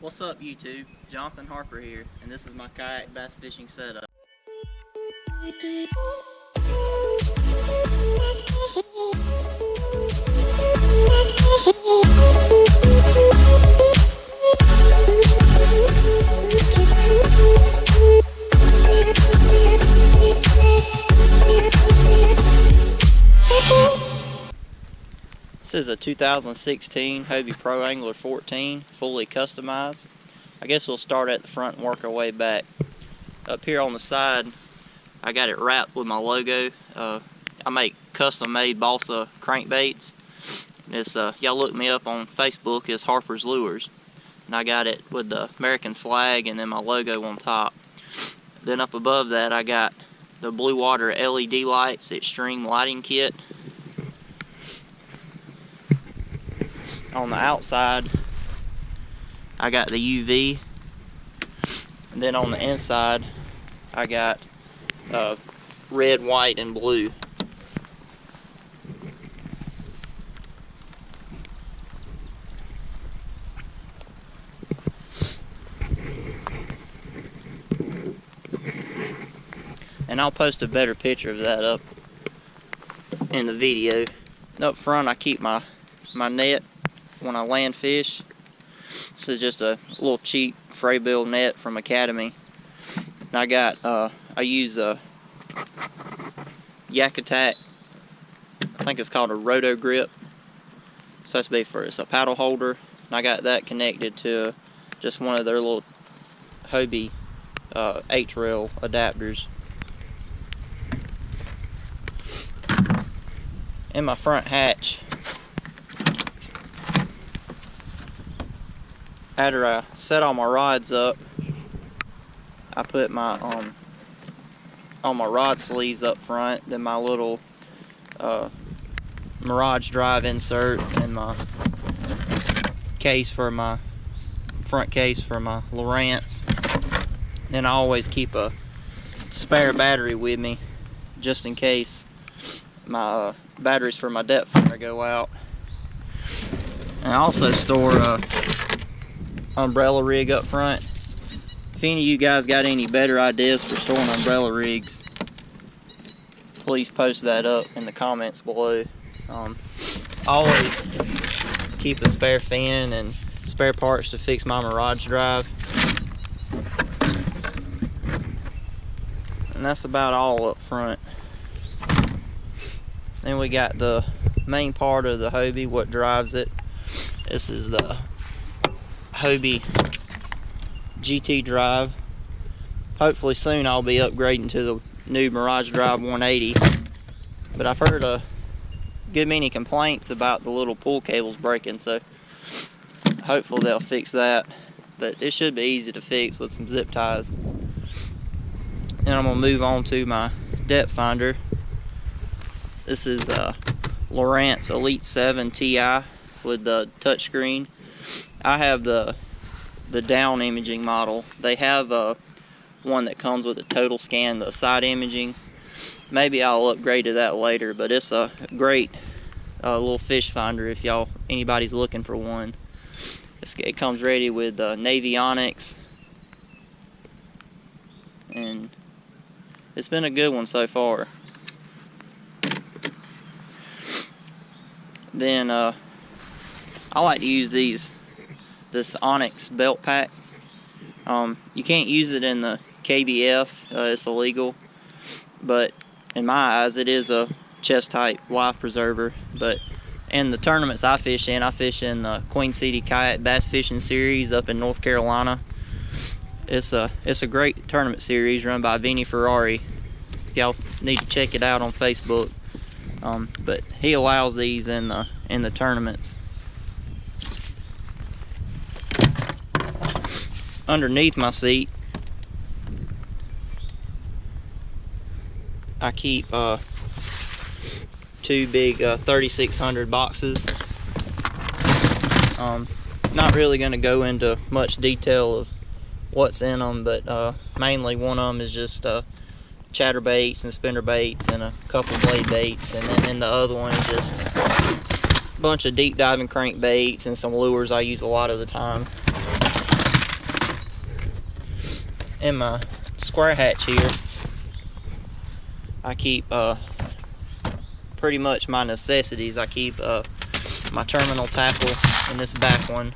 What's up YouTube? Jonathan Harper here, and this is my kayak bass fishing setup. This is a 2016 Hobie Pro Angler 14, fully customized. I guess we'll start at the front and work our way back. Up here on the side, I got it wrapped with my logo. I make custom-made balsa crankbaits. It's y'all look me up on Facebook as Harper's Lures, and I got it with the American flag and then my logo on top. Then up above that, I got the Blue Water LED lights, extreme lighting kit. On the outside, I got the UV, and then on the inside, I got red, white, and blue. And I'll post a better picture of that up in the video. And up front, I keep my net when I land fish. This is just a little cheap Fraybill net from Academy. And I got I use a Yak Attack, I think it's called a roto grip. It's supposed to be for it's a paddle holder, and I got that connected to just one of their little Hobie H-rail adapters. In my front hatch, after I set all my rods up, I put my all my rod sleeves up front, then my little Mirage Drive insert, and my case for my front case for my Lowrance. Then I always keep a spare battery with me just in case my batteries for my depth finder go out. And I also store a umbrella rig up front. If any of you guys got any better ideas for storing umbrella rigs, please post that up in the comments below. Always keep a spare fin and spare parts to fix my Mirage Drive. And that's about all up front. Then we got the main part of the Hobie, what drives it. This is the Hobie Gt Drive. Hopefully soon I'll be upgrading to the new Mirage Drive 180. But I've heard a good many complaints about the little pull cables breaking, so hopefully they'll fix that. But it should be easy to fix with some zip ties. Then I'm gonna move on to my depth finder. This is a Lowrance Elite 7 Ti with the touchscreen. I have the down imaging model. They have one that comes with a total scan, the side imaging. Maybe I'll upgrade to that later, but it's a great little fish finder if anybody's looking for one. It comes ready with Navy Onyx, and it's been a good one so far. Then I like to use this Onyx belt pack. You can't use it in the KBF, it's illegal, but in my eyes it is a chest type life preserver. But in the tournaments I fish in the Queen City Kayak Bass Fishing Series up in North Carolina. It's a great tournament series run by Vinny Ferrari. If y'all need to check it out on Facebook. But he allows these in the tournaments. Underneath my seat, I keep two big 3600 boxes. Not really going to go into much detail of what's in them, but mainly one of them is just chatterbaits and spinnerbaits and a couple blade baits, and then the other one is just a bunch of deep diving crankbaits and some lures I use a lot of the time. in my square hatch here, I keep pretty much my necessities. I keep my terminal tackle in this back one.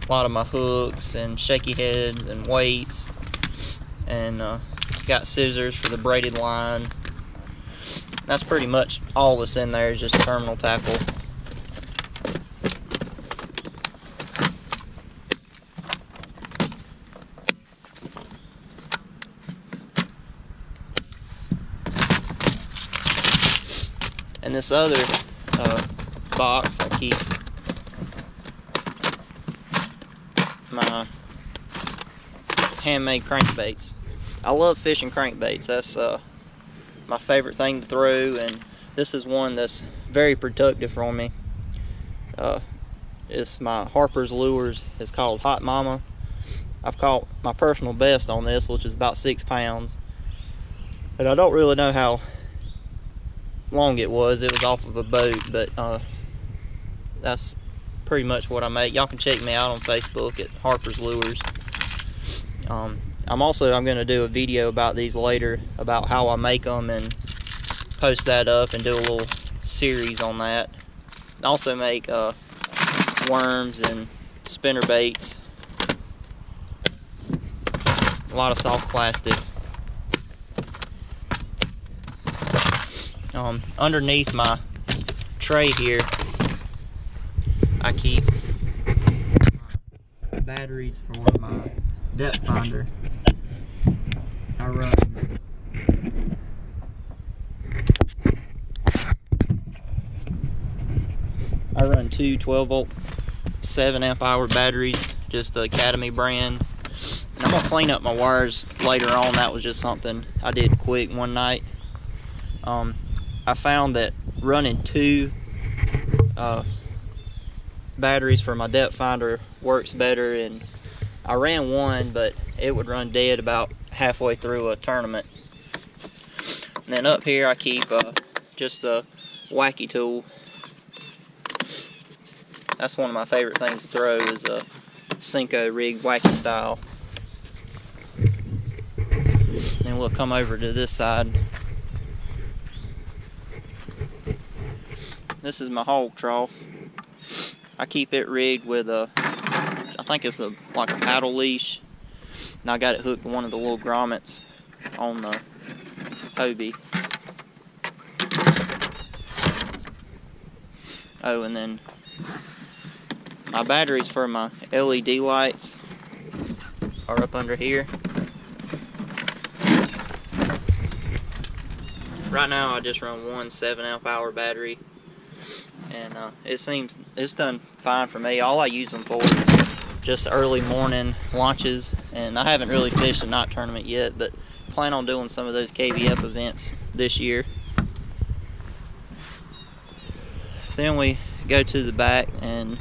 A lot of my hooks and shaky heads and weights, and got scissors for the braided line. That's pretty much all that's in there, is just terminal tackle. In this other box, I keep my handmade crankbaits. I love fishing crankbaits. That's my favorite thing to throw, and this is one that's very productive for me. It's my Harper's Lures. It's called Hot Mama. I've caught my personal best on this, which is about 6 pounds. And I don't really know how long it was. It was off of a boat, but that's pretty much what I make. Y'all can check me out on Facebook at Harper's Lures. I'm going to do a video about these later, about how I make them, and post that up and do a little series on that. I also make worms and spinner baits, a lot of soft plastics. Underneath my tray here, I keep my batteries for my depth finder. I run two 12-volt 7-amp-hour batteries, just the Academy brand. And I'm gonna clean up my wires later on. That was just something I did quick one night. I found that running two batteries for my depth finder works better, and I ran one, but it would run dead about halfway through a tournament. And then up here I keep just a wacky tool. That's one of my favorite things to throw, is a Senko rigged wacky style. Then we'll come over to this side. This is my hog trough. I keep it rigged with I think it's like a paddle leash, and I got it hooked to one of the little grommets on the Hobie. Oh, and then my batteries for my LED lights are up under here. Right now I just run one 7-amp-hour battery, and it's done fine for me. All I use them for is just early morning launches, and I haven't really fished a night tournament yet, but plan on doing some of those KBF events this year. Then we go to the back, and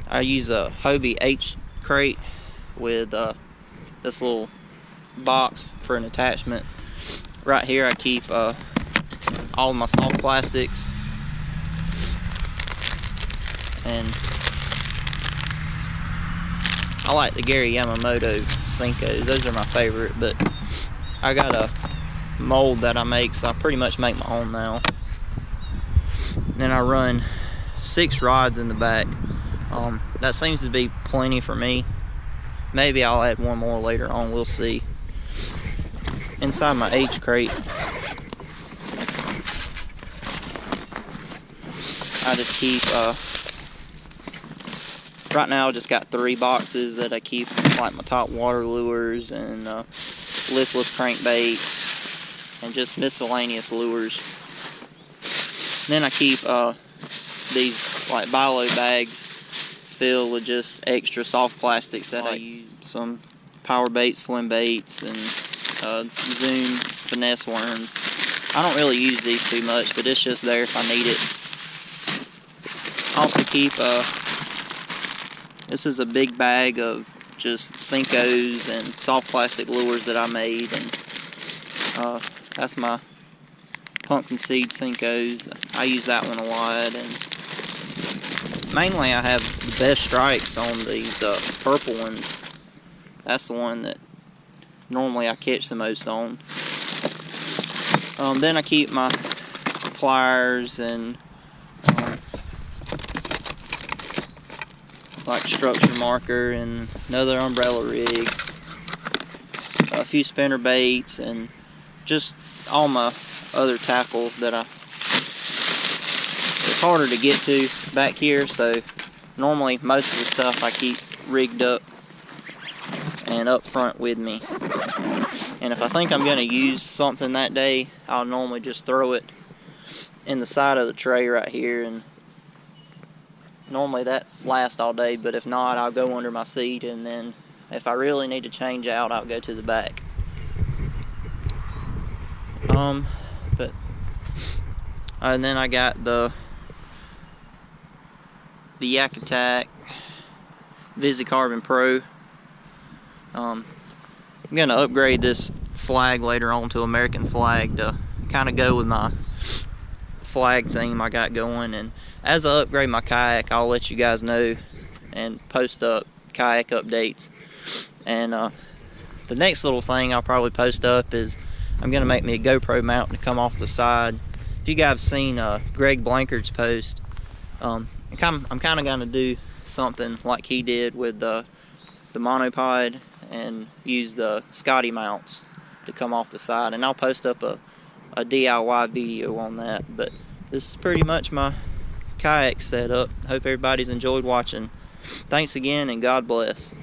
I use a Hobie Gt crate with this little box for an attachment. Right here I keep all of my soft plastics, and I like the Gary Yamamoto Senkos. Those are my favorite, but I got a mold that I make, so I pretty much make my own now. Then I run 6 rods in the back. That seems to be plenty for me. Maybe I'll add one more later on, we'll see. Inside my H crate, I just keep, right now I just got 3 boxes that I keep, like my top water lures and lipless crankbaits and just miscellaneous lures. And then I keep these like Bilo bags filled with just extra soft plastics that I use. Some power baits, swim baits, and Zoom finesse worms. I don't really use these too much, but it's just there if I need it. I also keep, this is a big bag of just Senkos and soft plastic lures that I made, and that's my pumpkin seed Senkos. I use that one a lot, and mainly I have the best strikes on these purple ones. That's the one that normally I catch the most on. Then I keep my pliers and like structure marker and another umbrella rig, a few spinner baits, and just all my other tackle that it's harder to get to back here, so normally most of the stuff I keep rigged up and up front with me. And if I think I'm going to use something that day, I'll normally just throw it in the side of the tray right here, and normally that lasts all day, but if not, I'll go under my seat, and then if I really need to change out, I'll go to the back. And then I got the Yak Attack VisiCarbon Pro. I'm going to upgrade this flag later on to American flag to kind of go with my flag theme I got going. And as I upgrade my kayak, I'll let you guys know and post up kayak updates. And the next little thing I'll probably post up is I'm going to make me a GoPro mount to come off the side. If you guys seen Greg Blankard's post, I'm kind of going to do something like he did with the monopod and use the Scotty mounts to come off the side, and I'll post up a DIY video on that. But this is pretty much my kayak setup. Hope everybody's enjoyed watching. Thanks again, and God bless.